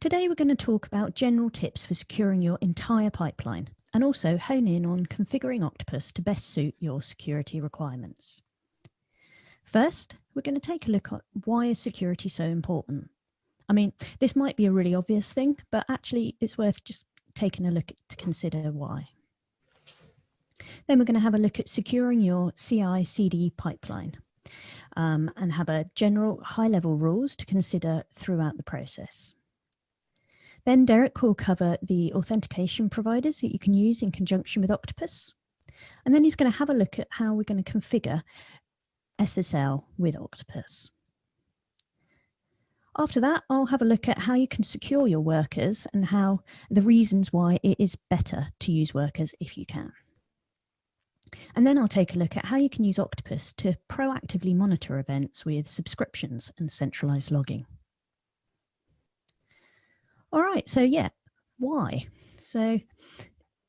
Today we're going to talk about general tips for securing your entire pipeline and also hone in on configuring Octopus to best suit your security requirements. First, we're going to take a look at why is security so important. I mean, this might be a really obvious thing, but actually it's worth just taking a look to consider why. Then we're going to have a look at securing your CI/CD pipeline and have a general high-level rules to consider throughout the process. Then Derek will cover the authentication providers that you can use in conjunction with Octopus. And then he's going to have a look at how we're going to configure SSL with Octopus. After that, I'll have a look at how you can secure your workers and how the reasons why it is better to use workers if you can. And then I'll take a look at how you can use Octopus to proactively monitor events with subscriptions and centralized logging. All right, so yeah, why? So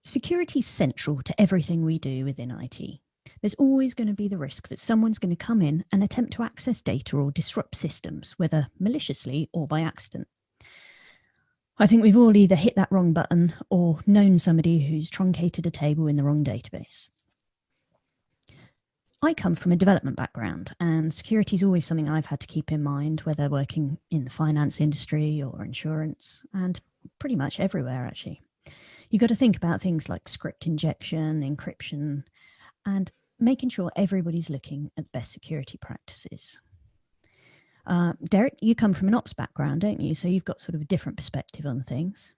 security is central to everything we do within IT. There's always going to be the risk that someone's going to come in and attempt to access data or disrupt systems, whether maliciously or by accident. I think we've all either hit that wrong button or known somebody who's truncated a table in the wrong database. I come from a development background, and security is always something I've had to keep in mind, whether working in the finance industry or insurance, and pretty much everywhere, actually. You've got to think about things like script injection, encryption, and making sure everybody's looking at best security practices. Derek, you come from an ops background, don't you? So you've got sort of a different perspective on things.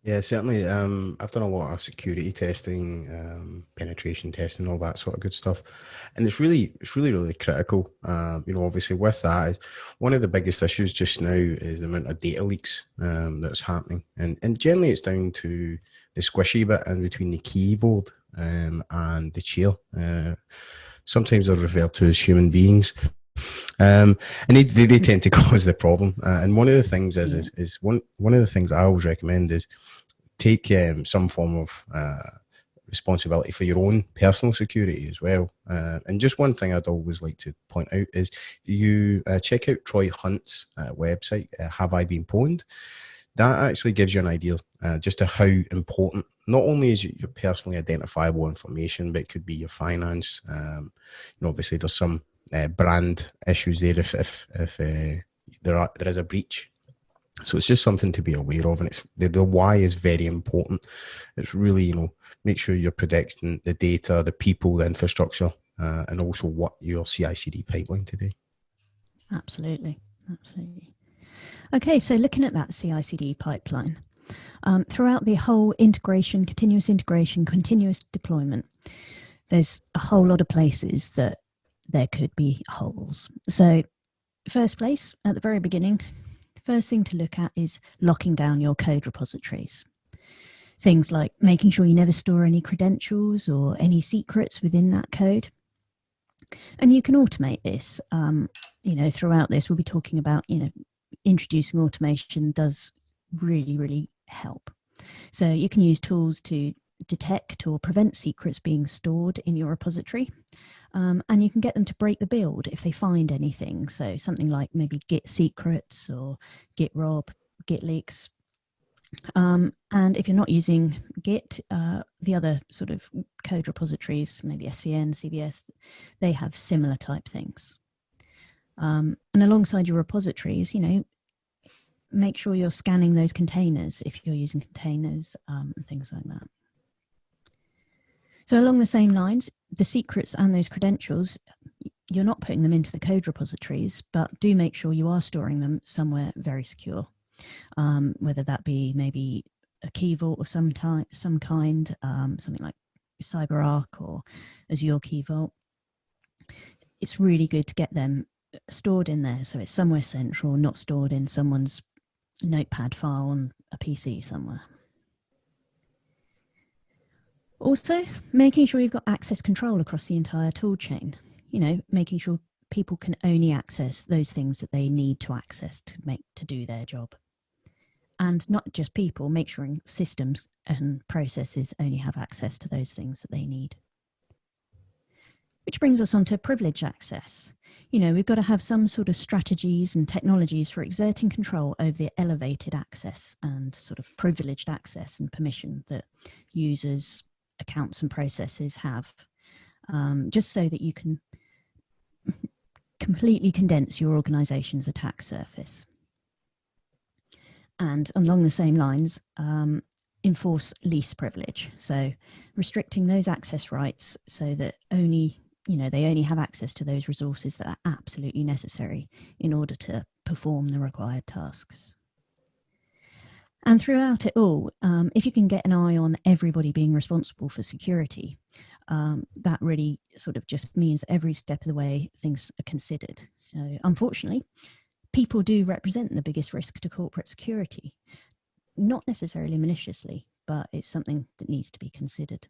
Yeah, certainly. I've done a lot of security testing, penetration testing, all that sort of good stuff, and it's really critical. Obviously, with that, one of the biggest issues just now is the amount of data leaks that's happening, and generally it's down to the squishy bit in between the keyboard and the chair. Sometimes they're referred to as human beings. And they tend to cause the problem. And one of the things is one of the things I always recommend is take some form of responsibility for your own personal security as well. And just one thing I'd always like to point out is you check out Troy Hunt's website, Have I Been Pwned? That actually gives you an idea just to how important not only is your personally identifiable information, but it could be your finance. Obviously there's some brand issues there if there is a breach. So it's just something to be aware of, and it's the why is very important. It's really, make sure you're protecting the data, the people, the infrastructure, and also what your CI/CD pipeline today. Absolutely. Okay, so looking at that CI/CD pipeline, throughout the whole integration, continuous deployment, there's a whole lot of places that there could be holes. So first place, at the very beginning, the first thing to look at is locking down your code repositories. Things like making sure you never store any credentials or any secrets within that code. And you can automate this. Throughout this, we'll be talking about, introducing automation does really help. So you can use tools to detect or prevent secrets being stored in your repository. And you can get them to break the build if they find anything. So something like maybe Git secrets or Git rob, Git leaks. And if you're not using Git, the other sort of code repositories, maybe SVN, CVS, they have similar type things. And alongside your repositories, make sure you're scanning those containers if you're using containers and things like that. So along the same lines, the secrets and those credentials, you're not putting them into the code repositories, but do make sure you are storing them somewhere very secure, whether that be maybe a key vault of some kind, something like CyberArk or Azure Key Vault. It's really good to get them stored in there, so it's somewhere central, not stored in someone's notepad file on a PC somewhere. Also, making sure you've got access control across the entire tool chain. Making sure people can only access those things that they need to access to do their job. And not just people, make sure systems and processes only have access to those things that they need. Which brings us on to privilege access. We've got to have some sort of strategies and technologies for exerting control over elevated access and sort of privileged access and permission that users, accounts and processes have, just so that you can completely condense your organization's attack surface. And along the same lines, enforce least privilege. So restricting those access rights so that they only have access to those resources that are absolutely necessary in order to perform the required tasks. And throughout it all, if you can get an eye on everybody being responsible for security, that really sort of just means every step of the way things are considered. So unfortunately, people do represent the biggest risk to corporate security, not necessarily maliciously, but it's something that needs to be considered.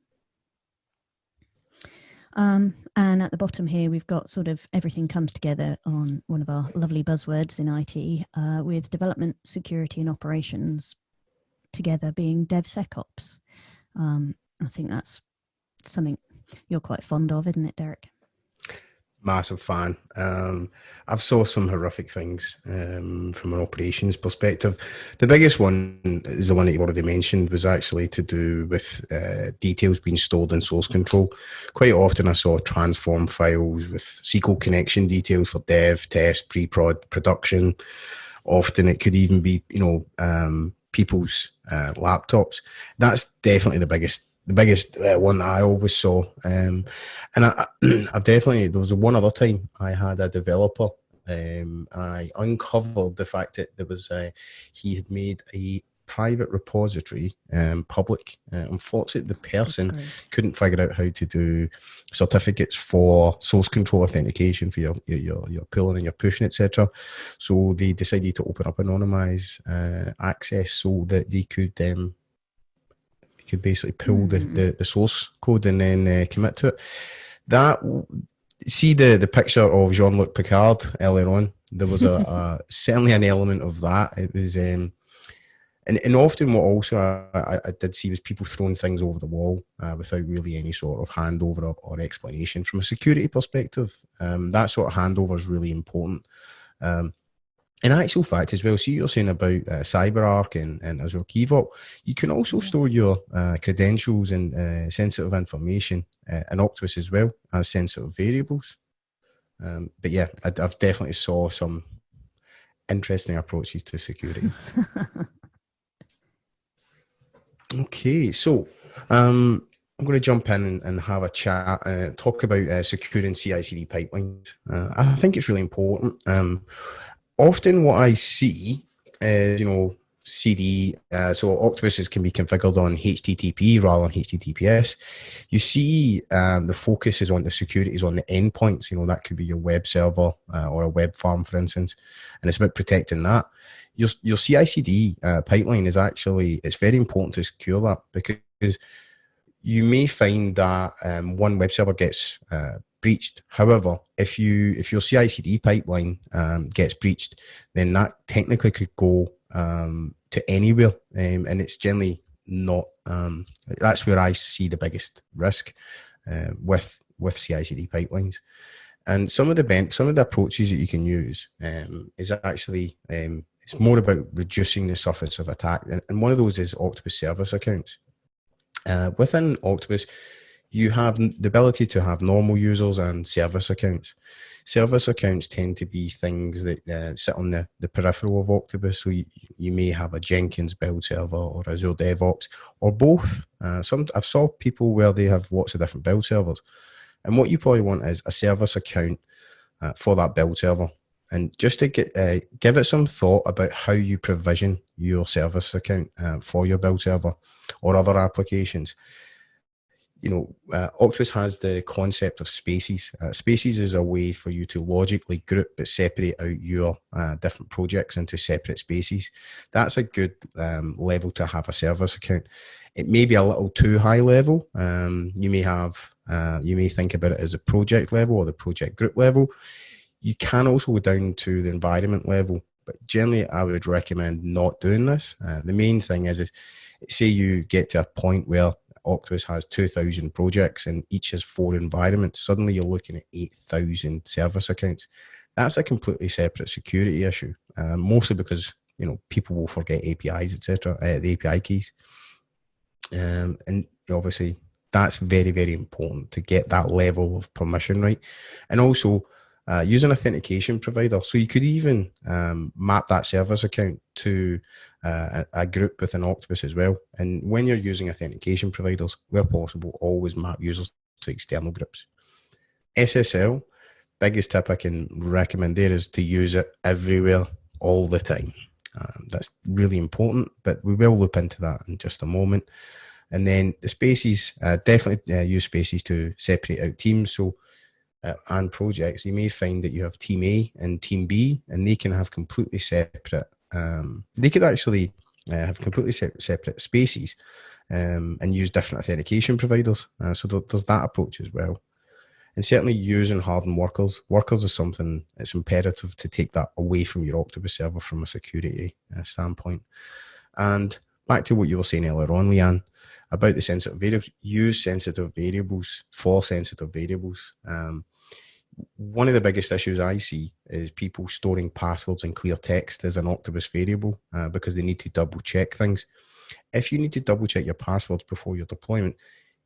And at the bottom here, we've got sort of everything comes together on one of our lovely buzzwords in IT, with development, security, and operations together being DevSecOps. I think that's something you're quite fond of, isn't it, Derek? Massive fan. I've saw some horrific things from an operations perspective. The biggest one is the one that you already mentioned, was actually to do with details being stored in source control. Quite often I saw transform files with SQL connection details for dev, test, pre-prod, production. Often it could even be, people's laptops. That's definitely the biggest one that I always saw. And I've definitely, there was one other time I had a developer, I uncovered the fact that there was he had made a private repository public. Unfortunately, the person couldn't figure out how to do certificates for source control authentication for your pulling and your pushing, etc. So they decided to open up anonymized access so that they could basically pull the source code and then commit to it. See the picture of Jean-Luc Picard earlier on. There was certainly an element of that. It was, and often what also I did see was people throwing things over the wall without really any sort of handover or explanation. From a security perspective, that sort of handover is really important. In actual fact as well, see you're saying about CyberArk and Azure Key Vault, you can also store your credentials and sensitive information in Octopus as well as sensitive variables. But yeah, I've definitely saw some interesting approaches to security. Okay, so I'm going to jump in and have a chat, talk about securing CI/CD pipelines. I think it's really important. Often what I see is, CD, so Octopuses can be configured on HTTP rather than HTTPS. You see the focus is on the security, is on the endpoints. That could be your web server or a web farm, for instance, and it's about protecting that. Your CI/CD pipeline is actually, it's very important to secure that, because you may find that one web server gets breached. However, if your CI/CD pipeline gets breached, then that technically could go to anywhere, and it's generally not. That's where I see the biggest risk with CI/CD pipelines. And some of the approaches that you can use is actually it's more about reducing the surface of attack, and one of those is Octopus service accounts. Within Octopus, you have the ability to have normal users and service accounts. Service accounts tend to be things that sit on the peripheral of Octopus. So you may have a Jenkins build server or Azure DevOps or both. I've saw people where they have lots of different build servers. And what you probably want is a service account for that build server. And just to give it some thought about how you provision your service account for your build server or other applications. Octopus has the concept of spaces. Spaces is a way for you to logically group but separate out your different projects into separate spaces. That's a good level to have a service account. It may be a little too high level. You may think about it as a project level or the project group level. You can also go down to the environment level, but generally I would recommend not doing this. The main thing is say you get to a point where Octopus has 2,000 projects and each has 4 environments, suddenly you're looking at 8,000 service accounts. That's a completely separate security issue, mostly because people will forget APIs, etc., the API keys, and obviously that's very, very important to get that level of permission right. And also use an authentication provider. So you could even map that service account to a group within Octopus as well. And when you're using authentication providers, where possible, always map users to external groups. SSL, biggest tip I can recommend there is to use it everywhere, all the time. That's really important, but we will loop into that in just a moment. And then the spaces, definitely use spaces to separate out teams. So, and projects, you may find that you have team A and team B, and they can have completely separate, they could actually have completely separate spaces and use different authentication providers. So there's that approach as well. And certainly using hardened workers. Workers is something it's imperative to take that away from your Octopus server from a security standpoint. And back to what you were saying earlier on, Lianne, about the sensitive variables. Use sensitive variables for sensitive variables. One of the biggest issues I see is people storing passwords in clear text as an Octopus variable because they need to double check things. If you need to double check your passwords before your deployment,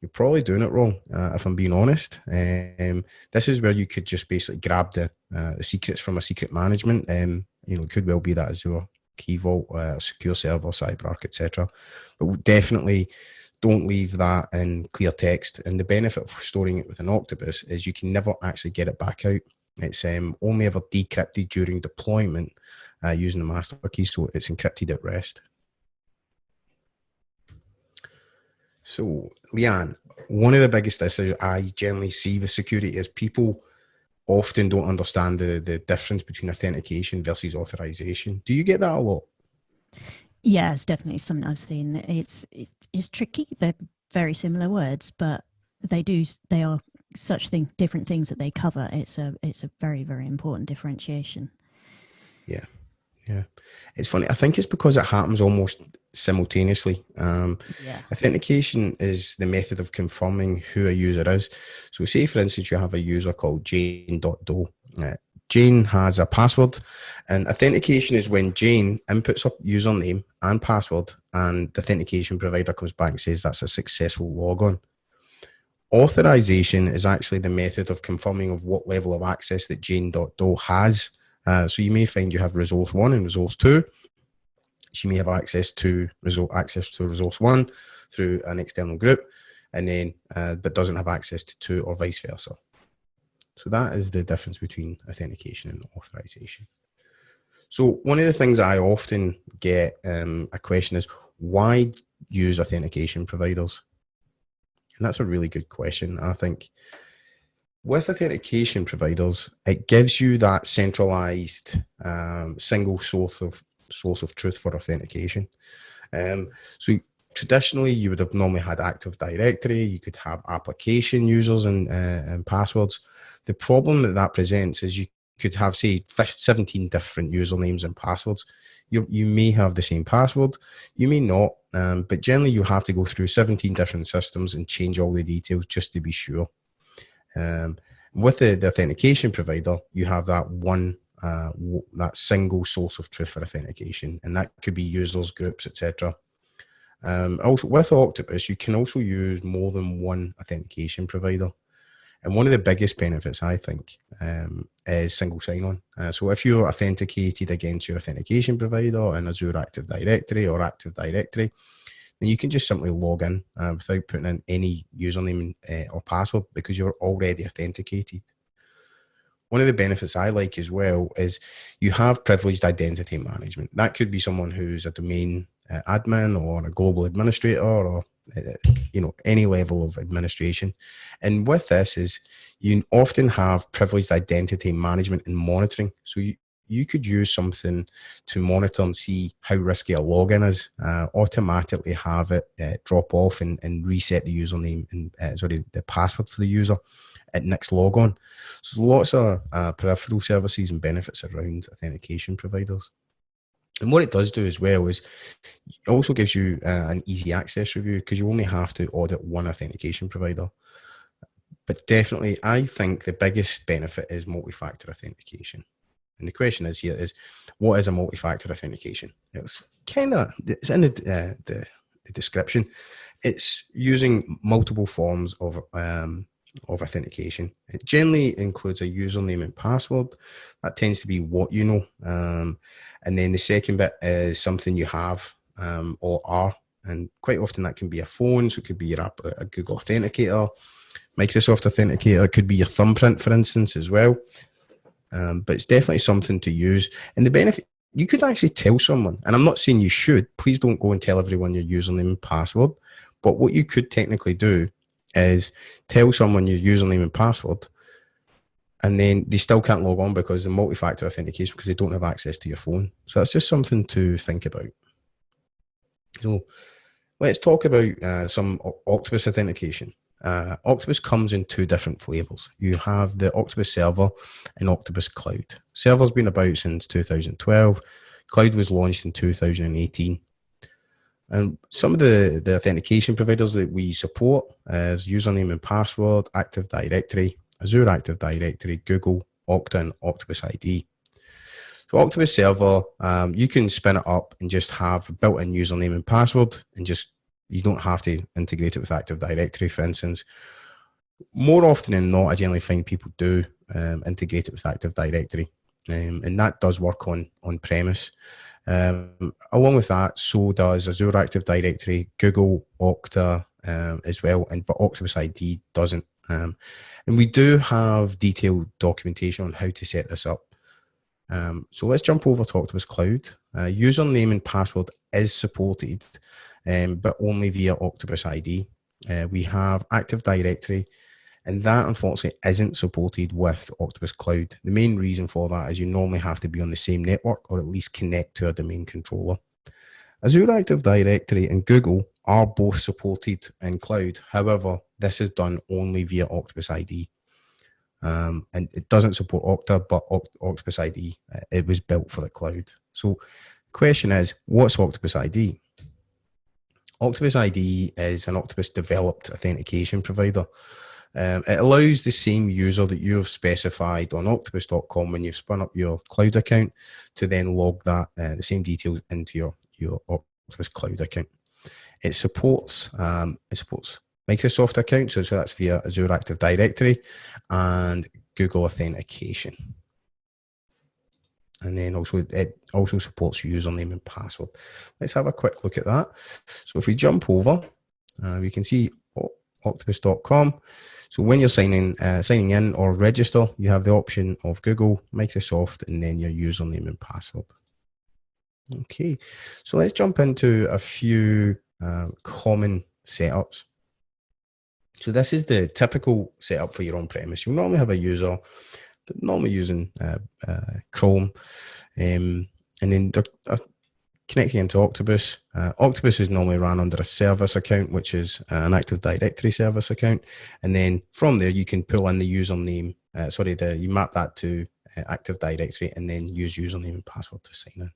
you're probably doing it wrong, if I'm being honest. This is where you could just basically grab the secrets from a secret management. It could well be that Azure Key Vault, secure server, CyberArk, etc. But definitely don't leave that in clear text. And the benefit of storing it with an Octopus is you can never actually get it back out. It's only ever decrypted during deployment using the master key, so it's encrypted at rest. So, Lianne, one of the biggest issues I generally see with security is people often don't understand the difference between authentication versus authorization. Do you get that a lot? Yeah, it's definitely something I've seen. It's tricky. They're very similar words, but they are different things that they cover. It's a very, very important differentiation. Yeah. It's funny. I think it's because it happens almost simultaneously. Authentication is the method of confirming who a user is. So say, for instance, you have a user called Jane.doe. Jane has a password, and authentication is when Jane inputs a username and password, and the authentication provider comes back and says that's a successful logon. Authorization is actually the method of confirming of what level of access that Jane.doe has. So you may find you have resource 1 and resource 2. She may have access to resource 1 through an external group, and then but doesn't have access to 2 or vice versa. So that is the difference between authentication and authorization. So one of the things I often get a question is, why use authentication providers? And that's a really good question, I think. With authentication providers, it gives you that centralized single source of truth for authentication. So traditionally, you would have normally had Active Directory. You could have application users and passwords. The problem that presents is you could have, say, 17 different usernames and passwords. You may have the same password, you may not, but generally you have to go through 17 different systems and change all the details just to be sure. With the authentication provider, you have that one, that single source of truth for authentication, and that could be users, groups, etc. Also, with Octopus, you can also use more than one authentication provider. And one of the biggest benefits, I think, is single sign-on. So if you're authenticated against your authentication provider in Azure Active Directory or Active Directory, then you can just simply log in without putting in any username or password because you're already authenticated. One of the benefits I like as well is you have privileged identity management. That could be someone who's a domain admin or a global administrator or any level of administration. And with this is you often have privileged identity management and monitoring. So you could use something to monitor and see how risky a login is, automatically have it drop off and reset the username and the password for the user at next logon. So lots of peripheral services and benefits around authentication providers. And what it does do as well is it also gives you an easy access review, because you only have to audit one authentication provider. But definitely, I think the biggest benefit is multi-factor authentication. And the question is here is, what is a multi-factor authentication? It's in the description. It's using multiple forms of authentication. It generally includes a username and password. That tends to be what you know. And then the second bit is something you have or are. And quite often that can be a phone, so it could be your app, a Google Authenticator, Microsoft Authenticator. It could be your thumbprint, for instance, as well. But it's definitely something to use. And the benefit, you could actually tell someone, and I'm not saying you should, please don't go and tell everyone your username and password. But what you could technically do is tell someone your username and password, and then they still can't log on because the multi-factor authentication, because they don't have access to your phone. So that's just something to think about. So let's talk about some Octopus authentication. Octopus comes in two different flavors. You have the Octopus Server and Octopus Cloud. Server's been about since 2012. Cloud was launched in 2018. And some of the authentication providers that we support is username and password, Active Directory, Azure Active Directory, Google, Okta, and Octopus ID. So Octopus Server, you can spin it up and just have a built-in username and password, and just you don't have to integrate it with Active Directory, for instance. More often than not, I generally find people do integrate it with Active Directory, and that does work on premise. Along with that, so does Azure Active Directory, Google, Okta as well, but Octopus ID doesn't. And we do have detailed documentation on how to set this up. So let's jump over to Octopus Cloud. Username and password is supported, but only via Octopus ID. We have Active Directory, and that unfortunately isn't supported with Octopus Cloud. The main reason for that is you normally have to be on the same network, or at least connect to a domain controller. Azure Active Directory and Google are both supported in cloud. However, this is done only via Octopus ID. And it doesn't support Okta, but Octopus ID, it was built for the cloud. So the question is, what's Octopus ID? Octopus ID is an Octopus developed authentication provider. It allows the same user that you have specified on octopus.com when you've spun up your cloud account to then log that the same details into your Octopus cloud account. It supports Microsoft accounts, so that's via Azure Active Directory and Google Authentication. And then it also supports username and password. Let's have a quick look at that. So if we jump over, we can see octopus.com. So when you're signing in or register, you have the option of Google, Microsoft, and then your username and password. Okay, so let's jump into a few common setups. So this is the typical setup for your on-premise. You normally have a user normally using Chrome, and then they're connecting into Octopus. Octopus is normally run under a service account, which is an Active Directory service account. And then from there, you can pull in the username. You map that to Active Directory and then use username and password to sign in.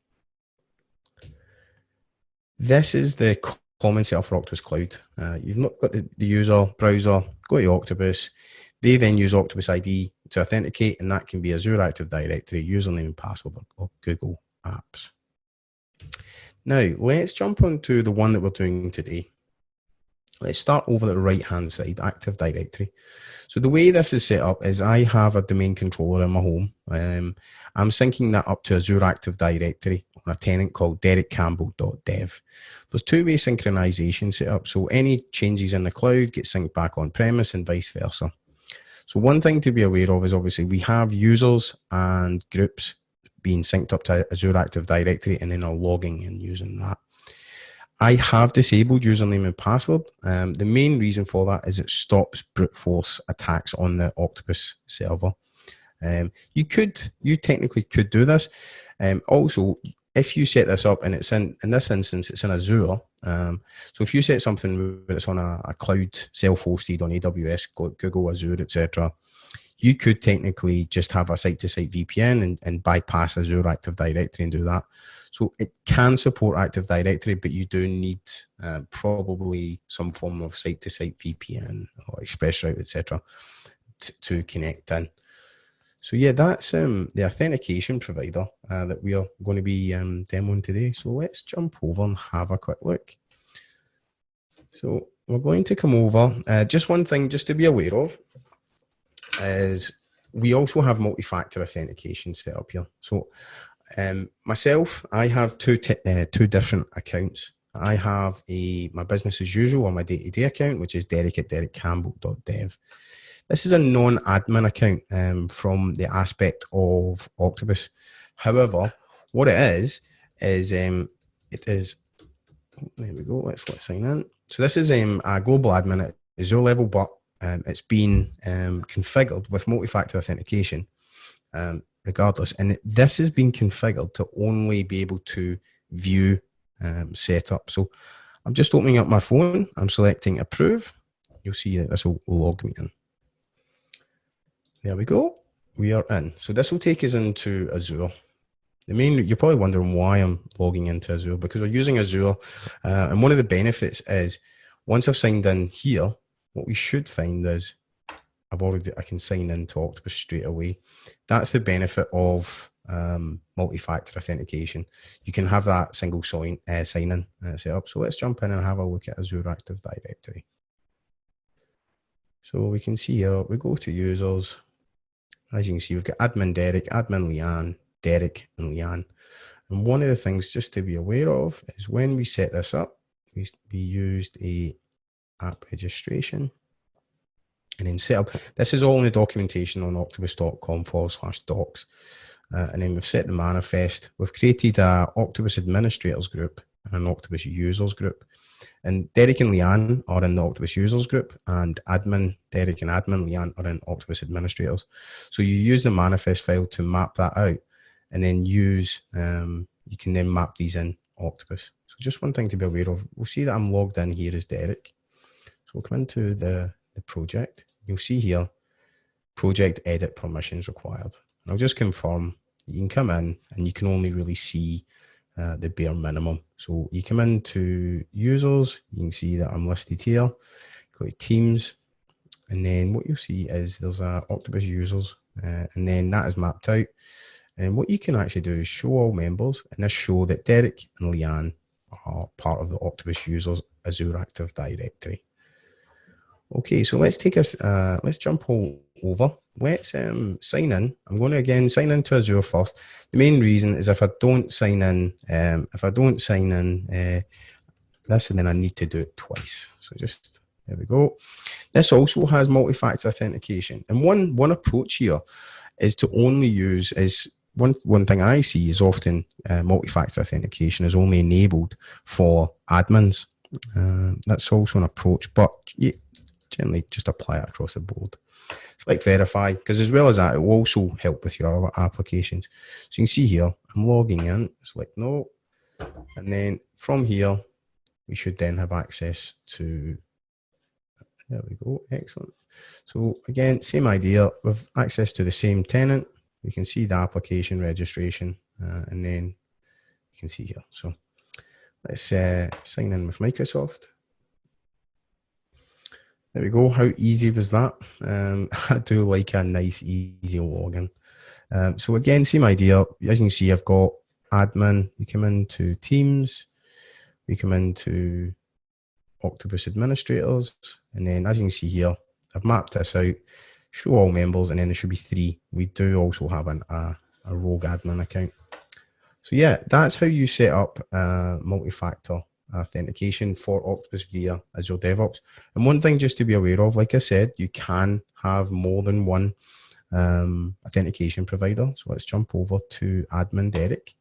This is the common setup for Octopus Cloud. You've not got the user browser, go to Octopus. They then use Octopus ID to authenticate, and that can be Azure Active Directory, username and password, or Google Apps. Now, let's jump onto the one that we're doing today. Let's start over the right-hand side, Active Directory. So the way this is set up is I have a domain controller in my home. I'm syncing that up to Azure Active Directory on a tenant called derekcampbell.dev. There's two-way synchronization set up, so any changes in the cloud get synced back on premise and vice versa. So one thing to be aware of is obviously we have users and groups being synced up to Azure Active Directory, and then are logging and using that. I have disabled username and password. The main reason for that is it stops brute force attacks on the Octopus server. You technically could do this. Also, if you set this up and it's in this instance, it's in Azure. So if you set something where it's on a cloud self-hosted on AWS, Google, Azure, etc., You could technically just have a site-to-site VPN and bypass Azure Active Directory and do that. So it can support Active Directory, but you do need probably some form of site-to-site VPN or ExpressRoute, etc., to connect in. So yeah, that's the authentication provider that we are going to be demoing today. So let's jump over and have a quick look. So we're going to come over. Just one thing just to be aware of is we also have multi-factor authentication set up here. So myself, I have two different accounts. I have my business as usual or my day-to-day account, which is Derek@derekcampbell.dev. This is a non-admin account from the aspect of Octopus. However, what it is there we go, let's sign in. So this is a global admin at Azure level, but it's been configured with multi-factor authentication regardless. And this has been configured to only be able to view setup. So I'm just opening up my phone. I'm selecting approve. You'll see that this will log me in. There we go. We are in. So this will take us into Azure. You're probably wondering why I'm logging into Azure, because we're using Azure. And one of the benefits is once I've signed in here, what we should find is I can sign into Octopus straight away. That's the benefit of multi-factor authentication. You can have that single sign-in set up. So let's jump in and have a look at Azure Active Directory. So we can see here, we go to users. As you can see, we've got admin Derek, admin Lianne, Derek and Lianne. And one of the things just to be aware of is when we set this up, we used a app registration and then set up. This is all in the documentation on octopus.com/docs. And then we've set the manifest. We've created a Octopus administrators group and an Octopus users group. And Derek and Lianne are in the Octopus users group, and admin Derek and admin Lianne are in Octopus administrators. So you use the manifest file to map that out, and then you can then map these in Octopus. So just one thing to be aware of. We'll see that I'm logged in here as Derek. So we'll come into the project. You'll see here, project edit permissions required. And I'll just confirm. You can come in and you can only really see the bare minimum. So you come into users, you can see that I'm listed here. Go to teams, and then what you'll see is there's a Octopus users, and then that is mapped out. And what you can actually do is show all members, and this show that Derek and Lianne are part of the Octopus users Azure Active Directory. Okay, so let's jump over. Let's sign in. I'm going to again sign into Azure first. The main reason is if I don't sign in, this, and then I need to do it twice. So just, there we go. This also has multi-factor authentication. And one approach here is to only use, one thing I see is often multi-factor authentication is only enabled for admins. That's also an approach, but generally just apply it across the board. Select verify, because as well as that, it will also help with your other applications. So you can see here, I'm logging in, select no, and then from here, we should then have access to, there we go, excellent. So again, same idea, with access to the same tenant, we can see the application registration, and then you can see here. So let's sign in with Microsoft. There we go. How easy was that? I do like a nice, easy login. So again, same idea. As you can see, I've got admin. We come into Teams. We come into Octopus administrators. And then as you can see here, I've mapped this out. Show all members, and then there should be 3. We do also have a rogue admin account. So yeah, that's how you set up multi-factor authentication for Octopus via Azure DevOps. And one thing just to be aware of, like I said, you can have more than one authentication provider. So let's jump over to admin Derek.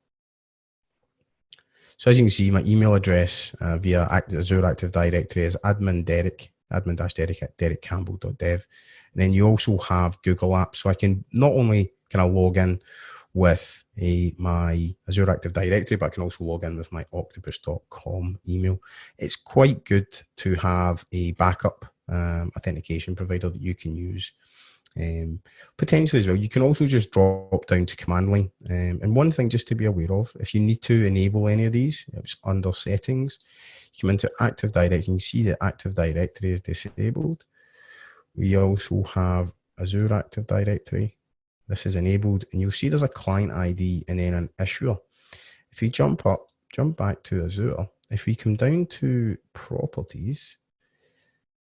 So as you can see, my email address via Azure Active Directory is admin-derek at derekcampbell.dev. And then you also have Google Apps. So I can not only can I log in with my Azure Active Directory, but I can also log in with my octopus.com email. It's quite good to have a backup authentication provider that you can use potentially as well. You can also just drop down to command line. And one thing just to be aware of, if you need to enable any of these, it's under settings. You come into Active Directory, you can see that Active Directory is disabled. We also have Azure Active Directory. This is enabled, and you'll see there's a client ID and then an issuer. If you jump back to Azure, if we come down to properties,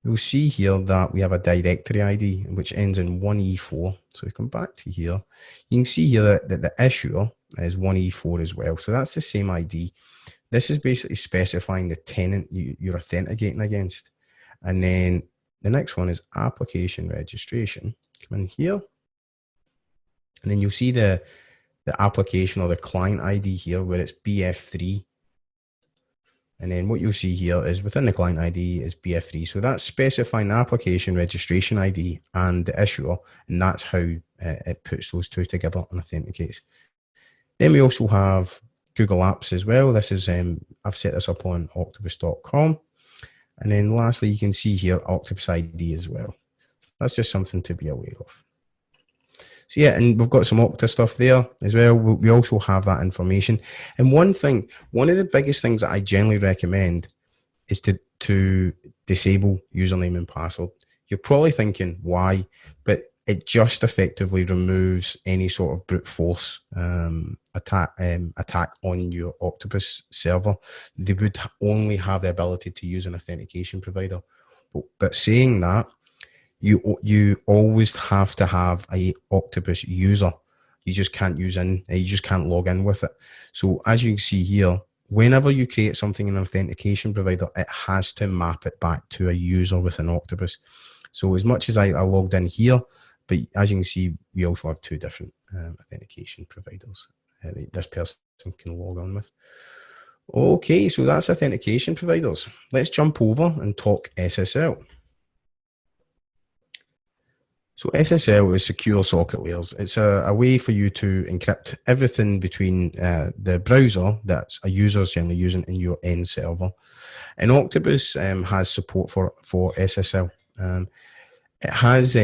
you'll see here that we have a directory ID which ends in 1E4. So we come back to here, you can see here that the issuer is 1E4 as well. So that's the same ID. This is basically specifying the tenant you're authenticating against. And then the next one is application registration. Come in here, and then you'll see the application or the client ID here where it's BF3. And then what you'll see here is within the client ID is BF3. So that's specifying the application registration ID and the issuer, and that's how it puts those two together and authenticates. Then we also have Google Apps as well. This is, I've set this up on octopus.com. And then lastly, you can see here Octopus ID as well. That's just something to be aware of. So yeah, and we've got some Okta stuff there as well. We also have that information. And one of the biggest things that I generally recommend is to disable username and password. You're probably thinking why, but it just effectively removes any sort of brute force attack on your Octopus server. They would only have the ability to use an authentication provider. But saying that, you always have to have a Octopus user. You just can't you just can't log in with it. So as you can see here, whenever you create something in an authentication provider, it has to map it back to a user within Octopus. So as much as I logged in here, but as you can see, we also have two different authentication providers this person can log on with. Okay, so that's authentication providers. Let's jump over and talk SSL. So SSL is secure socket layers. It's a way for you to encrypt everything between the browser that a user is generally using in your end server. And Octopus has support for SSL. It has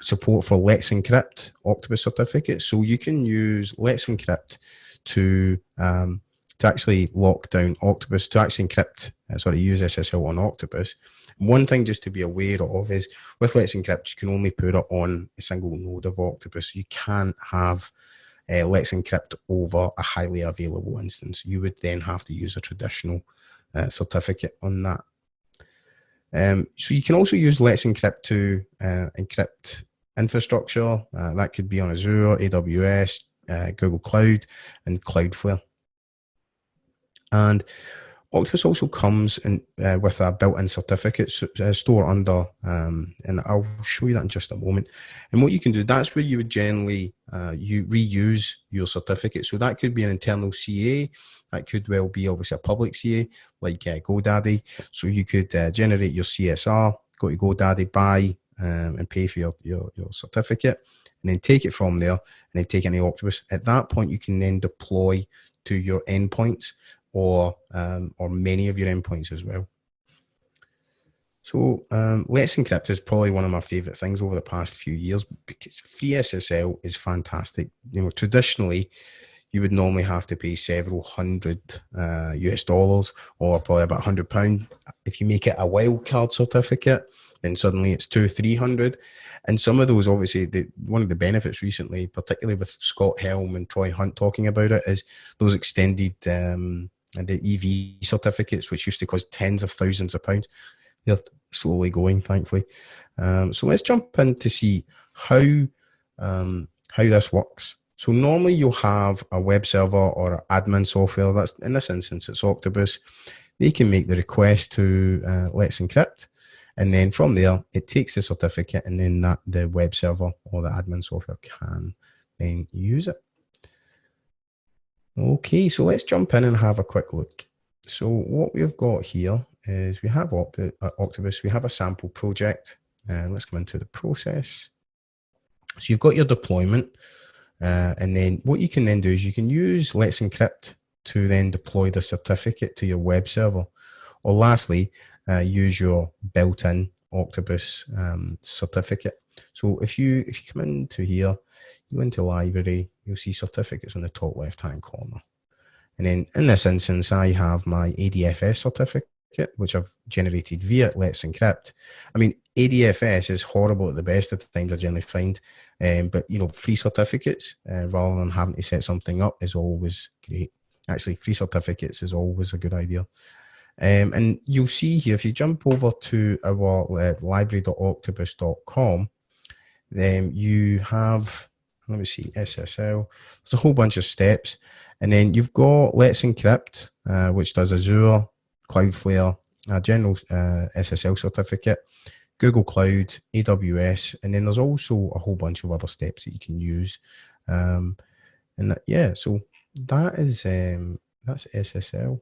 support for Let's Encrypt Octopus certificates. So you can use Let's Encrypt to actually lock down Octopus, to actually encrypt, use SSL on Octopus. One thing just to be aware of is with Let's Encrypt, you can only put it on a single node of Octopus. You can't have Let's Encrypt over a highly available instance. You would then have to use a traditional certificate on that. So you can also use Let's Encrypt to encrypt infrastructure. That could be on Azure, AWS, Google Cloud, and Cloudflare. And Octopus also comes in with a built-in certificate store under, and I'll show you that in just a moment. And what you can do, that's where you would generally you reuse your certificate. So that could be an internal CA, that could well be obviously a public CA like GoDaddy. So you could generate your CSR, go to GoDaddy, buy and pay for your certificate, and then take it from there, and then take it into Octopus. At that point, you can then deploy to your endpoints, or many of your endpoints as well. So Let's Encrypt is probably one of my favorite things over the past few years because free SSL is fantastic. You know, traditionally, you would normally have to pay several hundred US dollars, or probably about £100. If you make it a wildcard certificate, then suddenly it's $200-300. And some of those, obviously, one of the benefits recently, particularly with Scott Helm and Troy Hunt talking about it, is those extended the EV certificates, which used to cost tens of thousands of pounds. They're slowly going, thankfully. So let's jump in to see how this works. So normally you'll have a web server or admin software. That's, in this instance, it's Octopus. They can make the request to Let's Encrypt, and then from there it takes the certificate, and then the web server or the admin software can then use it. Okay, so let's jump in and have a quick look. So what we've got here is we have Octopus, we have a sample project. Let's come into the process. So you've got your deployment, and then what you can then do is you can use Let's Encrypt to then deploy the certificate to your web server. Or lastly, use your built-in Octopus certificate. So if you come into here, you go into library, you'll see certificates on the top left-hand corner. And then in this instance, I have my ADFS certificate, which I've generated via Let's Encrypt. I mean, ADFS is horrible at the best of times, I generally find. But, you know, free certificates, rather than having to set something up, is always great. Actually, free certificates is always a good idea. And you'll see here, if you jump over to our library.octopus.com, then you have, let me see, SSL. There's a whole bunch of steps. And then you've got Let's Encrypt, which does Azure, Cloudflare, a general SSL certificate, Google Cloud, AWS, and then there's also a whole bunch of other steps that you can use. And that, yeah, so that is that's SSL.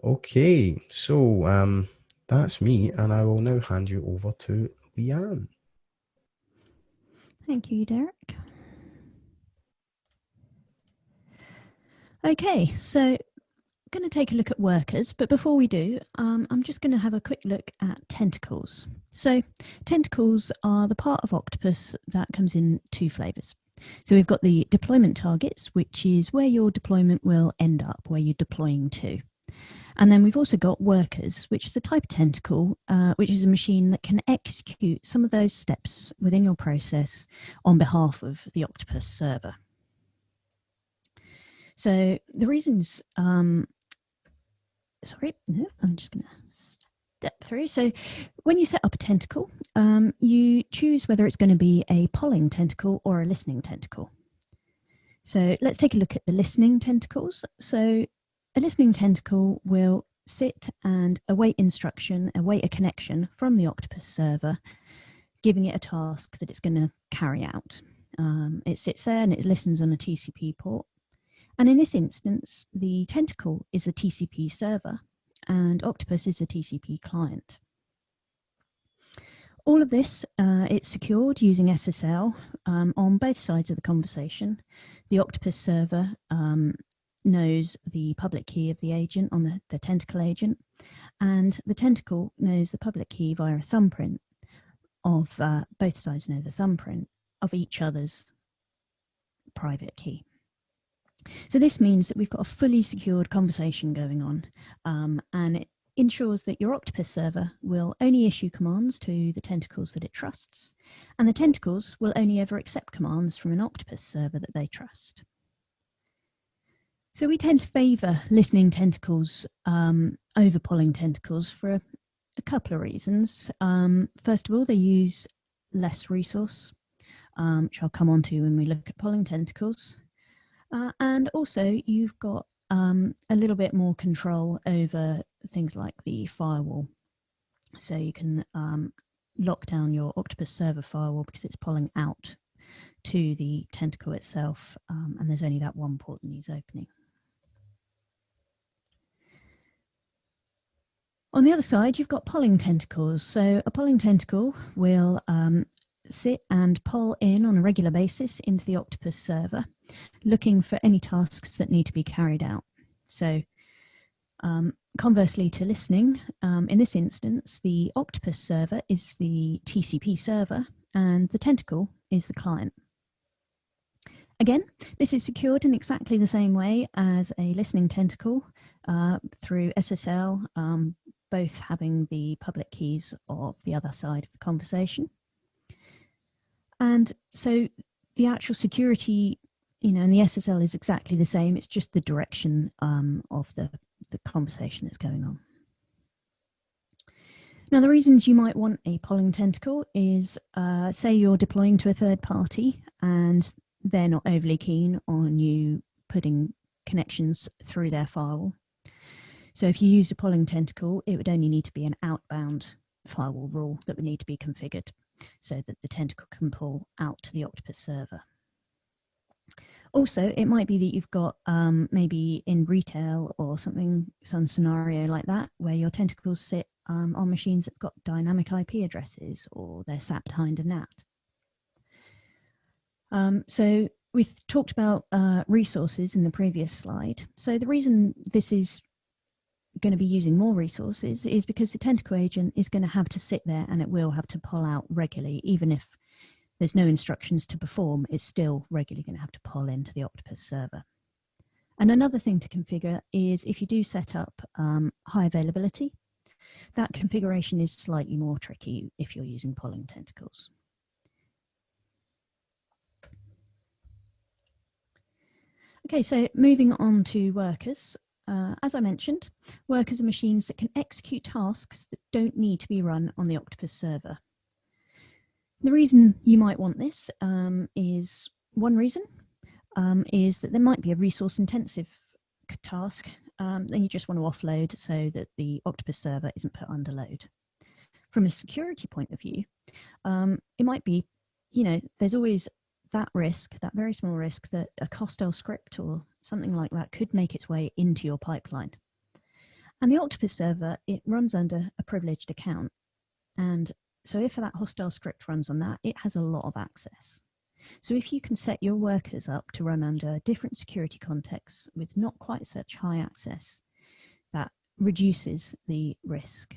Okay, so that's me, and I will now hand you over to Lianne. Thank you, Derek. Okay, so going to take a look at workers, but before we do, I'm just going to have a quick look at tentacles. So tentacles are the part of Octopus that comes in two flavors. So we've got the deployment targets, which is where your deployment will end up, where you're deploying to. And then we've also got workers, which is a type of tentacle, which is a machine that can execute some of those steps within your process on behalf of the Octopus server. So the reasons, I'm just going to step through. So when you set up a tentacle, you choose whether it's going to be a polling tentacle or a listening tentacle. So let's take a look at the listening tentacles. So a listening tentacle will sit and await instruction, await a connection from the Octopus server, giving it a task that it's going to carry out. It sits there and it listens on a TCP port. And in this instance, the tentacle is the TCP server and Octopus is the TCP client. All of this, it's secured using SSL on both sides of the conversation. The Octopus server knows the public key of the agent on the tentacle agent, and the tentacle knows the public key via a thumbprint of, both sides know the thumbprint of each other's private key. So this means that we've got a fully secured conversation going on, and it ensures that your Octopus server will only issue commands to the tentacles that it trusts, and the tentacles will only ever accept commands from an Octopus server that they trust. So we tend to favour listening tentacles over polling tentacles for a couple of reasons. First of all, they use less resource, which I'll come on to when we look at polling tentacles. And also, you've got a little bit more control over things like the firewall. So you can lock down your Octopus server firewall because it's polling out to the tentacle itself, and there's only that one port that needs opening. On the other side, you've got polling tentacles. So a polling tentacle will sit and poll in on a regular basis into the Octopus server, looking for any tasks that need to be carried out. So conversely to listening, in this instance, the Octopus server is the TCP server and the tentacle is the client. Again, this is secured in exactly the same way as a listening tentacle through SSL, both having the public keys of the other side of the conversation. And so the actual security, you know, and the SSL is exactly the same. It's just the direction of the conversation that's going on. Now, the reasons you might want a polling tentacle is, say you're deploying to a third party and they're not overly keen on you putting connections through their firewall. So if you use a polling tentacle, it would only need to be an outbound firewall rule that would need to be configured so that the tentacle can pull out to the Octopus server. Also, it might be that you've got maybe in retail or something, some scenario like that, where your tentacles sit on machines that have got dynamic IP addresses or they're sat behind a NAT. So we've talked about resources in the previous slide. So the reason this is going to be using more resources is because the tentacle agent is going to have to sit there and it will have to pull out regularly. Even if there's no instructions to perform, it's still regularly going to have to pull into the Octopus server. And another thing to configure is if you do set up high availability, that configuration is slightly more tricky if you're using polling tentacles. Okay, so moving on to workers. As I mentioned, workers are machines that can execute tasks that don't need to be run on the Octopus server. The reason you might want this is that there might be a resource-intensive task that you just want to offload so that the Octopus server isn't put under load. From a security point of view, it might be, there's always that risk, that very small risk, that a hostile script or something like that could make its way into your pipeline. And the Octopus server, it runs under a privileged account. And so if that hostile script runs on that, it has a lot of access. So if you can set your workers up to run under different security contexts with not quite such high access, that reduces the risk.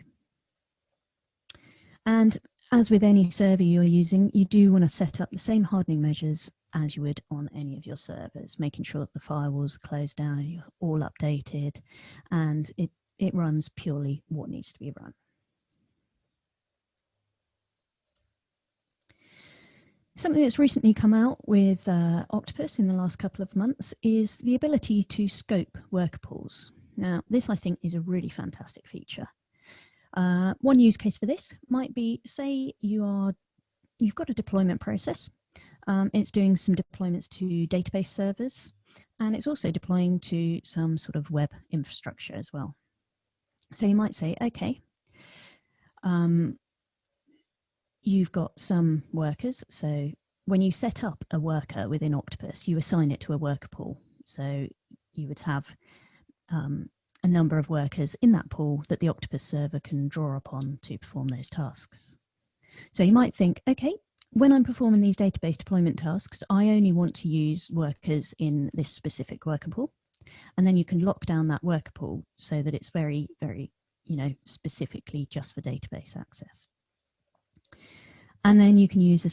And as with any server you're using, you do want to set up the same hardening measures as you would on any of your servers, making sure that the firewalls are closed down, you're all updated, and it runs purely what needs to be run. Something that's recently come out with Octopus in the last couple of months is the ability to scope worker pools. Now, this I think is a really fantastic feature. One use case for this might be, say you've got a deployment process. It's doing some deployments to database servers, and it's also deploying to some sort of web infrastructure as well. So you might say, okay, you've got some workers. So when you set up a worker within Octopus, you assign it to a worker pool. So you would have a number of workers in that pool that the Octopus server can draw upon to perform those tasks. So you might think, okay, when I'm performing these database deployment tasks, I only want to use workers in this specific worker pool. And then you can lock down that worker pool so that it's very, very, specifically just for database access. And then you can use a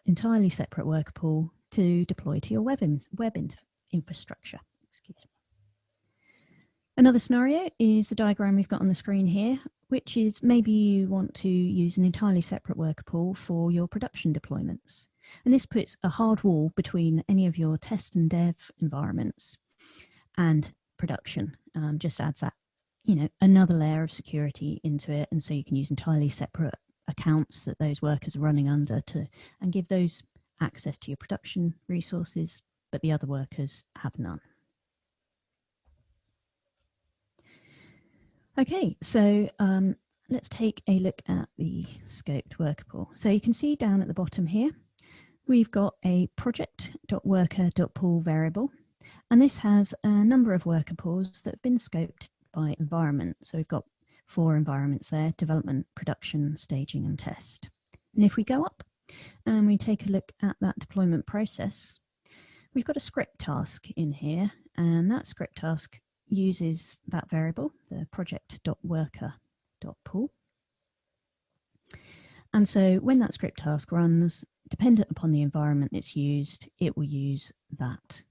entirely separate worker pool to deploy to your web infrastructure. Excuse me. Another scenario is the diagram we've got on the screen here, which is maybe you want to use an entirely separate worker pool for your production deployments. And this puts a hard wall between any of your test and dev environments and production. Just adds that, another layer of security into it. And so you can use entirely separate accounts that those workers are running under and give those access to your production resources, but the other workers have none. Okay, so let's take a look at the scoped worker pool. So you can see down at the bottom here, we've got a project.worker.pool variable, and this has a number of worker pools that have been scoped by environment. So we've got 4 environments there: development, production, staging, and test. And if we go up and we take a look at that deployment process, we've got a script task in here, and that script task uses that variable, the project.worker.pool. And so when that script task runs, dependent upon the environment it's used, it will use that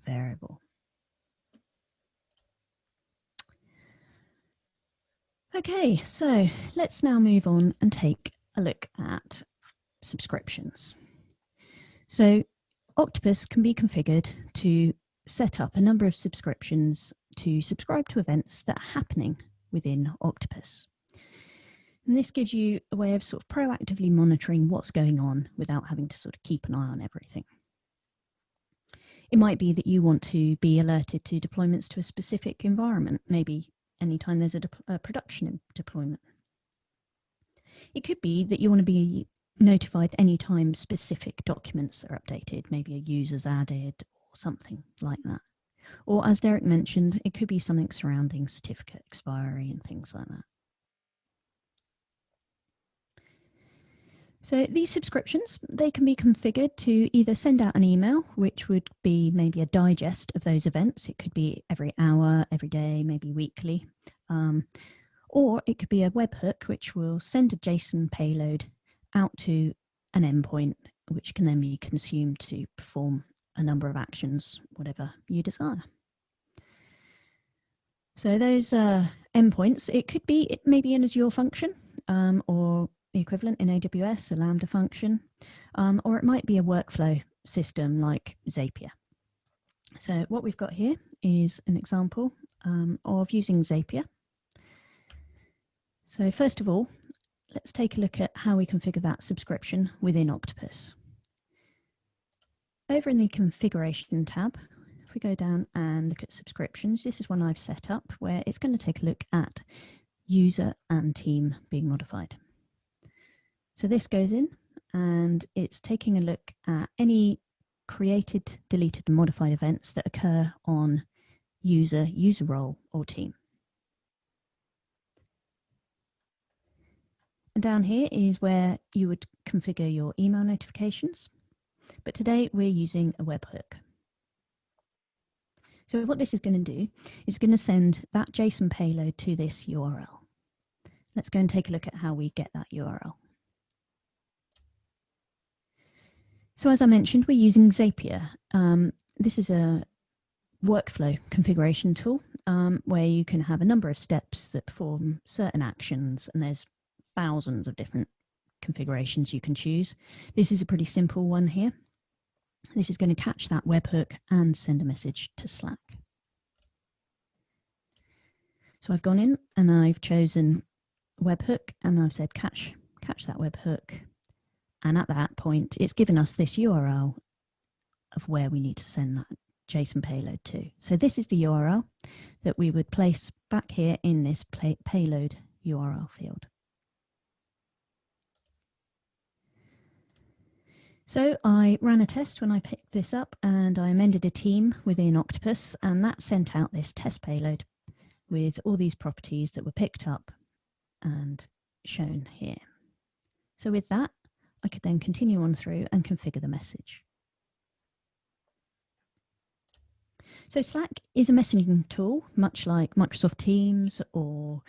variable. Okay, so let's now move on and take a look at subscriptions. So Octopus can be configured to set up a number of subscriptions to subscribe to events that are happening within Octopus. And this gives you a way of sort of proactively monitoring what's going on without having to sort of keep an eye on everything. It might be that you want to be alerted to deployments to a specific environment, maybe anytime there's a production deployment. It could be that you want to be notified anytime specific documents are updated, maybe a user's added or something like that. Or as Derek mentioned, it could be something surrounding certificate expiry and things like that. So these subscriptions, they can be configured to either send out an email, which would be maybe a digest of those events. It could be every hour, every day, maybe weekly. Or it could be a webhook, which will send a JSON payload out to an endpoint, which can then be consumed to perform a number of actions, whatever you desire. So those endpoints, it could be maybe an Azure function, or the equivalent in AWS, a Lambda function, or it might be a workflow system like Zapier. So what we've got here is an example of using Zapier. So first of all, let's take a look at how we configure that subscription within Octopus. Over in the Configuration tab, if we go down and look at subscriptions, this is one I've set up where it's going to take a look at user and team being modified. So this goes in and it's taking a look at any created, deleted, and modified events that occur on user role, or team. And down here is where you would configure your email notifications. But today we're using a webhook. So what this is going to do is going to send that JSON payload to this URL. Let's go and take a look at how we get that URL. So as I mentioned, we're using Zapier. This is a workflow configuration tool where you can have a number of steps that perform certain actions, and there's thousands of different configurations you can choose. This is a pretty simple one here. This is going to catch that webhook and send a message to Slack. So I've gone in and I've chosen webhook and I've said catch that webhook. And at that point, it's given us this URL of where we need to send that JSON payload to. So this is the URL that we would place back here in this payload URL field. So I ran a test when I picked this up and I amended a team within Octopus, and that sent out this test payload with all these properties that were picked up and shown here. So with that, I could then continue on through and configure the message. So Slack is a messaging tool, much like Microsoft Teams or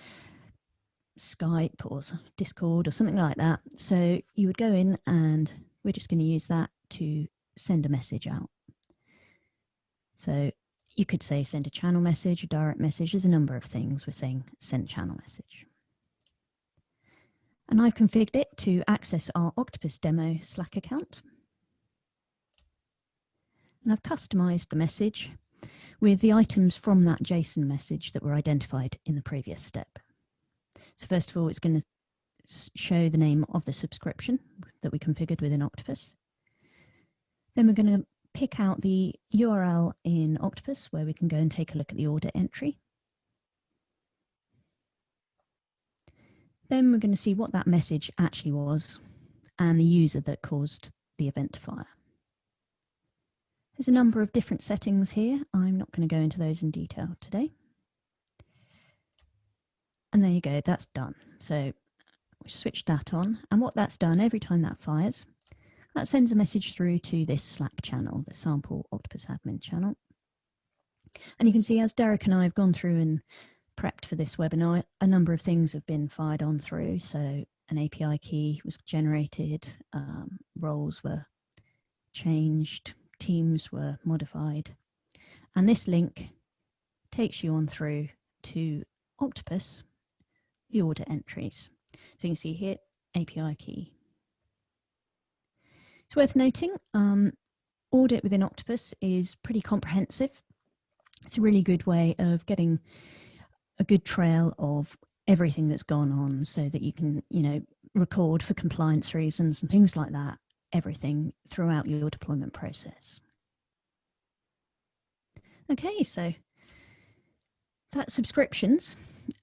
Skype or Discord or something like that. So you would go in and we're just going to use that to send a message out. So you could say send a channel message, a direct message. There's a number of things. We're saying send channel message. And I've configured it to access our Octopus demo Slack account. And I've customized the message with the items from that JSON message that were identified in the previous step. So first of all, it's going to show the name of the subscription that we configured within Octopus. Then we're going to pick out the URL in Octopus where we can go and take a look at the order entry. Then we're going to see what that message actually was and the user that caused the event to fire. There's a number of different settings here. I'm not going to go into those in detail today. And there you go, that's done. So we switch that on, and what that's done every time that fires, that sends a message through to this Slack channel, the sample Octopus admin channel. And you can see as Derek and I have gone through and prepped for this webinar, a number of things have been fired on through. So an API key was generated, roles were changed, teams were modified. And this link takes you on through to Octopus, the order entries. So you can see here, API key. It's worth noting, audit within Octopus is pretty comprehensive. It's a really good way of getting a good trail of everything that's gone on so that you can, record for compliance reasons and things like that, everything throughout your deployment process. Okay, so that's subscriptions.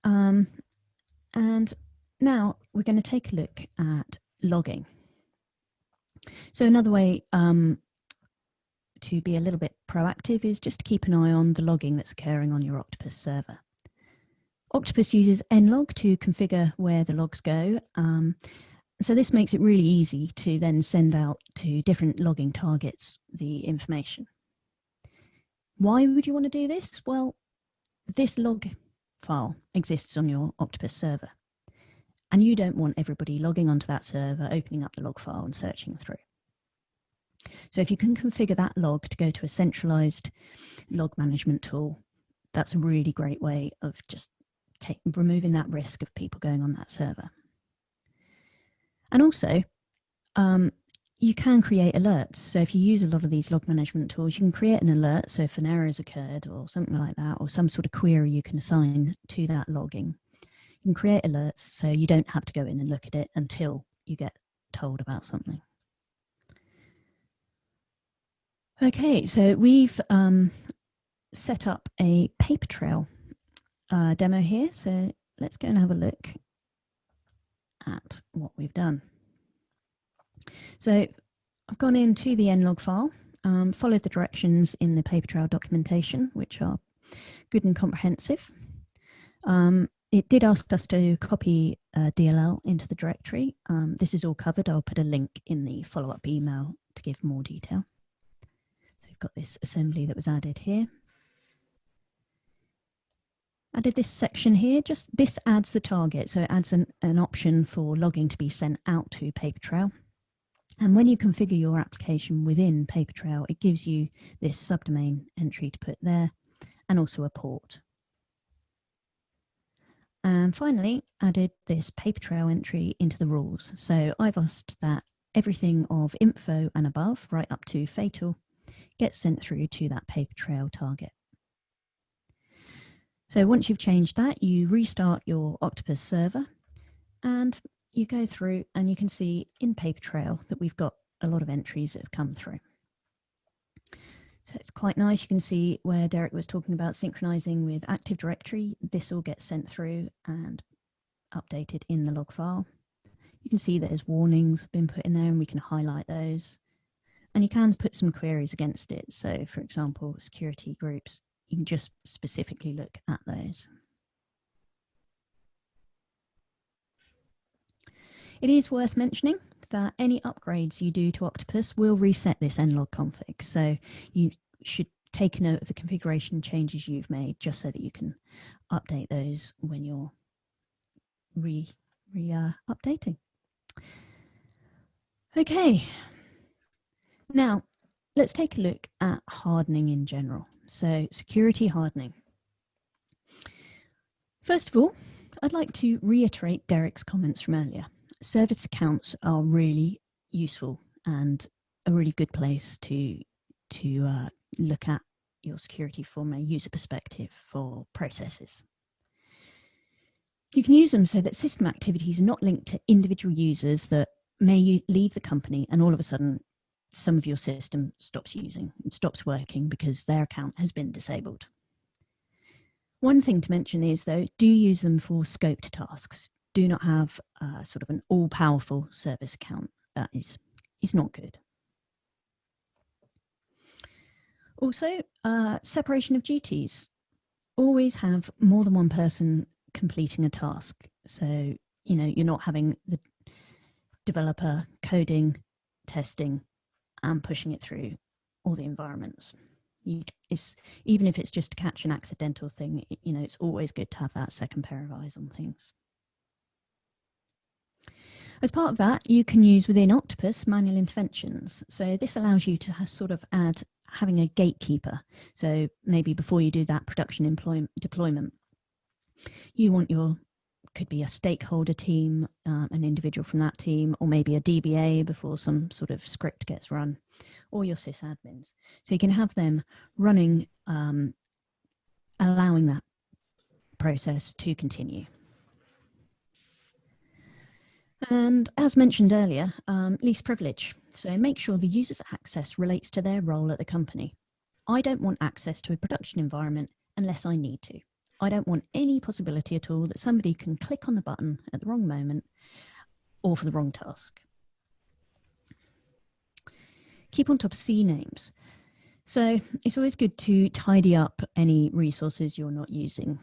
And now we're going to take a look at logging. So another way to be a little bit proactive is just to keep an eye on the logging that's occurring on your Octopus server. Octopus uses nlog to configure where the logs go. So this makes it really easy to then send out to different logging targets the information. Why would you want to do this? Well, this log file exists on your Octopus server. And you don't want everybody logging onto that server, opening up the log file and searching through. So if you can configure that log to go to a centralized log management tool, that's a really great way of just removing that risk of people going on that server. And also, you can create alerts. So if you use a lot of these log management tools, you can create an alert. So if an error has occurred or something like that, or some sort of query you can assign to that logging, you can create alerts so you don't have to go in and look at it until you get told about something. Okay, so we've set up a paper trail demo here. So let's go and have a look at what we've done. So I've gone into the nlog file, followed the directions in the paper trail documentation, which are good and comprehensive. It did ask us to copy DLL into the directory. This is all covered. I'll put a link in the follow-up email to give more detail. So we've got this assembly that was added here. Added this section here, this adds the target. So it adds an option for logging to be sent out to PaperTrail. And when you configure your application within PaperTrail, it gives you this subdomain entry to put there and also a port. And finally, added this PaperTrail entry into the rules. So I've asked that everything of info and above, right up to fatal, gets sent through to that PaperTrail target. So once you've changed that, you restart your Octopus server and you go through and you can see in PaperTrail that we've got a lot of entries that have come through. So it's quite nice. You can see where Derek was talking about synchronizing with Active Directory. This all gets sent through and updated in the log file. You can see there's warnings been put in there and we can highlight those. And you can put some queries against it. So for example, security groups, you can just specifically look at those. It is worth mentioning that any upgrades you do to Octopus will reset this nlog config. So you should take note of the configuration changes you've made just so that you can update those when you're updating. Okay, now let's take a look at hardening in general. So security hardening. First of all, I'd like to reiterate Derek's comments from earlier. Service accounts are really useful and a really good place to look at your security from a user perspective for processes. You can use them so that system activities are not linked to individual users that may leave the company and all of a sudden some of your system stops working because their account has been disabled. One thing to mention is, though, do use them for scoped tasks. Do not have sort of an all-powerful service account. That is not good. Also, separation of duties. Always have more than one person completing a task. So, you know, you're not having the developer coding, testing, and pushing it through all the environments. Even if it's just to catch an accidental thing, you know, it's always good to have that second pair of eyes on things. As part of that, you can use within Octopus manual interventions. So this allows you to sort of add having a gatekeeper. So maybe before you do that production deployment, you want could be a stakeholder team, an individual from that team, or maybe a DBA before some sort of script gets run, or your sysadmins. So you can have them running, allowing that process to continue. And as mentioned earlier, least privilege. So make sure the user's access relates to their role at the company. I don't want access to a production environment unless I need to. I don't want any possibility at all that somebody can click on the button at the wrong moment or for the wrong task. Keep on top of CNAMEs. So it's always good to tidy up any resources you're not using.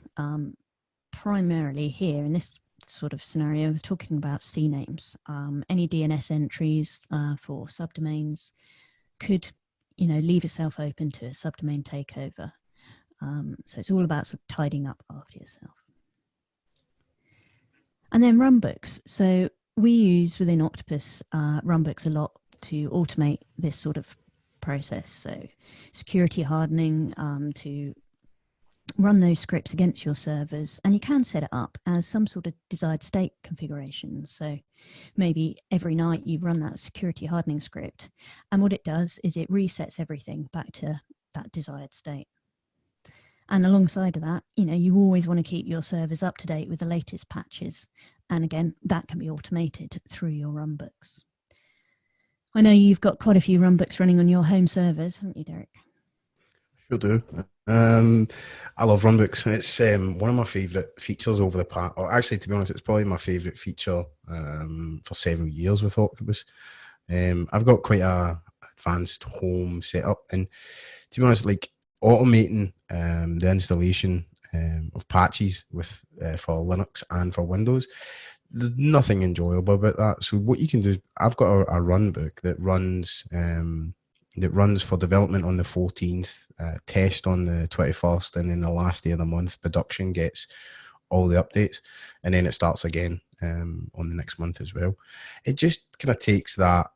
Primarily here in this sort of scenario, we're talking about CNAMEs. Any DNS entries for subdomains could, you know, leave yourself open to a subdomain takeover. So it's all about sort of tidying up after yourself. And then runbooks. So we use within Octopus runbooks a lot to automate this sort of process. So security hardening to run those scripts against your servers, and you can set it up as some sort of desired state configuration. So maybe every night you run that security hardening script, and what it does is it resets everything back to that desired state. And alongside of that, you always want to keep your servers up to date with the latest patches. And again, that can be automated through your runbooks. I know you've got quite a few runbooks running on your home servers, haven't you, Derek? Sure do. I love runbooks. It's one of my favourite features over the past, or actually, to be honest, it's probably my favourite feature for several years with Octopus. I've got quite a advanced home setup, and to be honest, like automating the installation of patches with for Linux and for Windows, there's nothing enjoyable about that. So what you can do is, I've got a run book that runs for development on the 14th, test on the 21st, and then the last day of the month, production gets all the updates, and then it starts again on the next month as well. It just kind of takes that,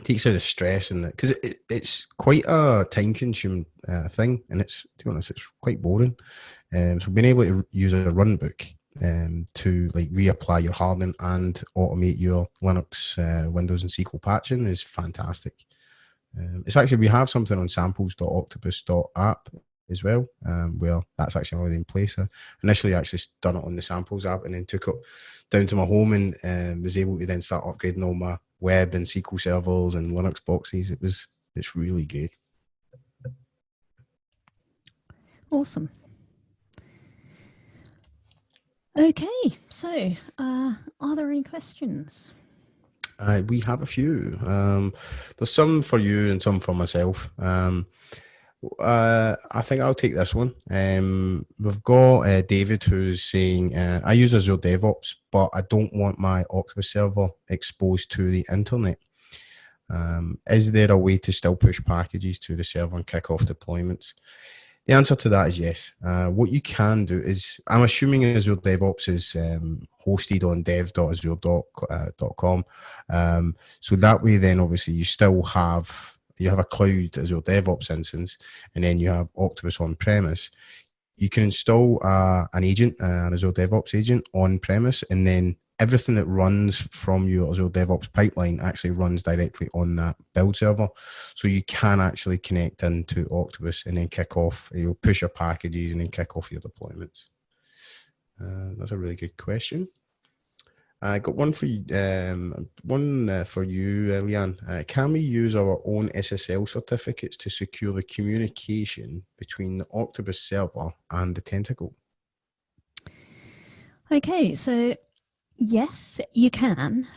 takes out the stress in it, because it's quite a time-consuming thing, and to be honest, it's quite boring. So being able to use a run book to like reapply your hardening and automate your Linux, Windows, and SQL patching is fantastic. It's actually, we have something on samples.octopus.app as well, where that's actually already in place. I initially actually done it on the samples app, and then took it down to my home, and was able to then start upgrading all my web and SQL servers and Linux boxes. It's really great. Awesome. Okay, so are there any questions? We have a few. There's some for you and some for myself. I think I'll take this one. We've got David, who's saying, I use Azure DevOps, but I don't want my Octopus server exposed to the internet. Is there a way to still push packages to the server and kick off deployments? The answer to that is yes. What you can do is, I'm assuming Azure DevOps is hosted on dev.azure.com. So that way, then obviously you have a cloud Azure DevOps instance, and then you have Octopus on premise. You can install an agent, an Azure DevOps agent on premise, and then everything that runs from your Azure DevOps pipeline actually runs directly on that build server. So you can actually connect into Octopus and then kick off, you'll push your packages and then kick off your deployments. That's a really good question. I got one for you, Lianne. Can we use our own SSL certificates to secure the communication between the Octopus server and the tentacle? Okay, so yes, you can.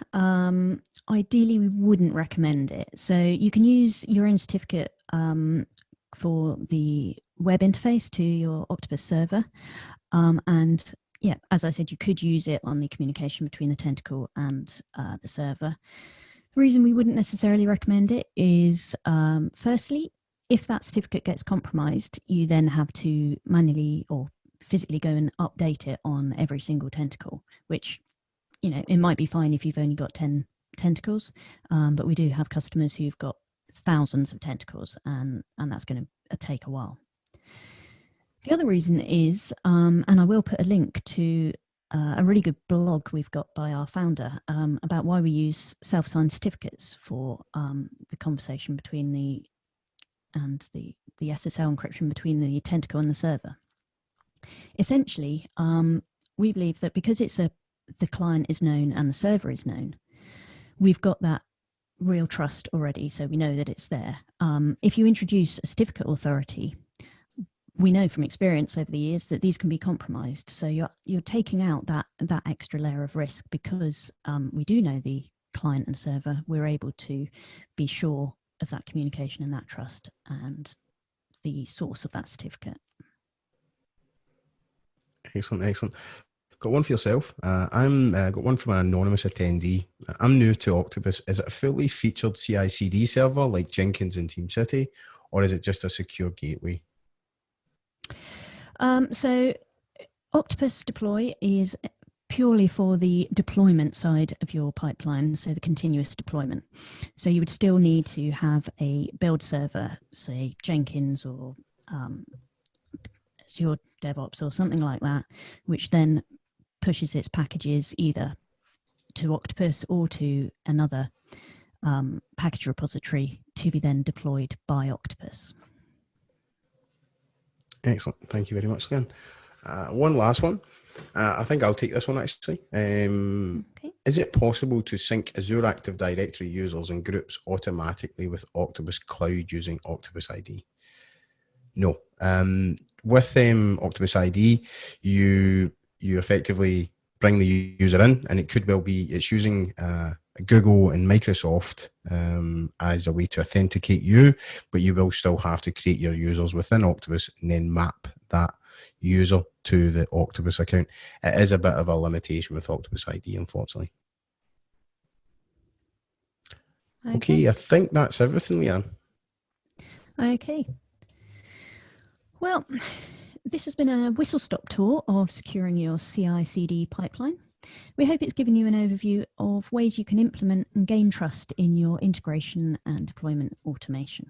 Ideally, we wouldn't recommend it. So you can use your own certificate for the web interface to your Octopus server. And yeah, as I said, you could use it on the communication between the tentacle and the server. The reason we wouldn't necessarily recommend it is, firstly, if that certificate gets compromised, you then have to manually or physically go and update it on every single tentacle, which, it might be fine if you've only got 10 tentacles, but we do have customers who've got thousands of tentacles, and that's going to take a while. The other reason is, and I will put a link to a really good blog we've got by our founder about why we use self-signed certificates for the conversation between the SSL encryption between the tentacle and the server. Essentially, we believe that because the client is known and the server is known, we've got that real trust already, so we know that it's there. If you introduce a certificate authority, we know from experience over the years that these can be compromised. So you're taking out that extra layer of risk, because we do know the client and server. We're able to be sure of that communication and that trust and the source of that certificate. Excellent. Got one for yourself. I'm got one from an anonymous attendee. I'm new to Octopus. Is it a fully featured CI/CD server like Jenkins and TeamCity, or is it just a secure gateway? So Octopus Deploy is purely for the deployment side of your pipeline, so the continuous deployment. So you would still need to have a build server, say Jenkins or Azure DevOps or something like that, which then pushes its packages either to Octopus or to another package repository to be then deployed by Octopus. Excellent. Thank you very much, Lianne. One last one. I think I'll take this one actually. Okay. Is it possible to sync Azure Active Directory users and groups automatically with Octopus Cloud using Octopus ID? No. With Octopus ID, you effectively bring the user in, and it could well be it's using Google and Microsoft as a way to authenticate you, but you will still have to create your users within Octopus and then map that user to the Octopus account. It is a bit of a limitation with Octopus ID, unfortunately. Okay, I think that's everything, Lianne. Okay. Well, this has been a whistle-stop tour of securing your CI/CD pipeline. We hope it's given you an overview of ways you can implement and gain trust in your integration and deployment automation.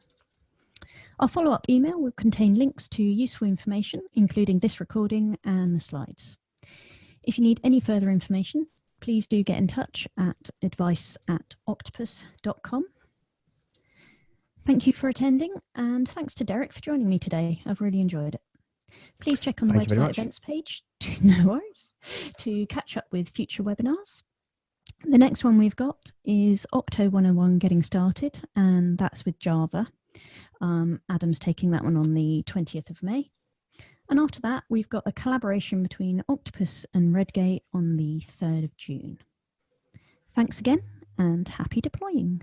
Our follow-up email will contain links to useful information, including this recording and the slides. If you need any further information, please do get in touch at advice@octopus.com. Thank you for attending, and thanks to Derek for joining me today. I've really enjoyed it. Please check on the website events page, no worries, to catch up with future webinars. The next one we've got is Octo 101 Getting Started, and that's with Java. Adam's taking that one on the 20th of May. And after that, we've got a collaboration between Octopus and Redgate on the 3rd of June. Thanks again, and happy deploying.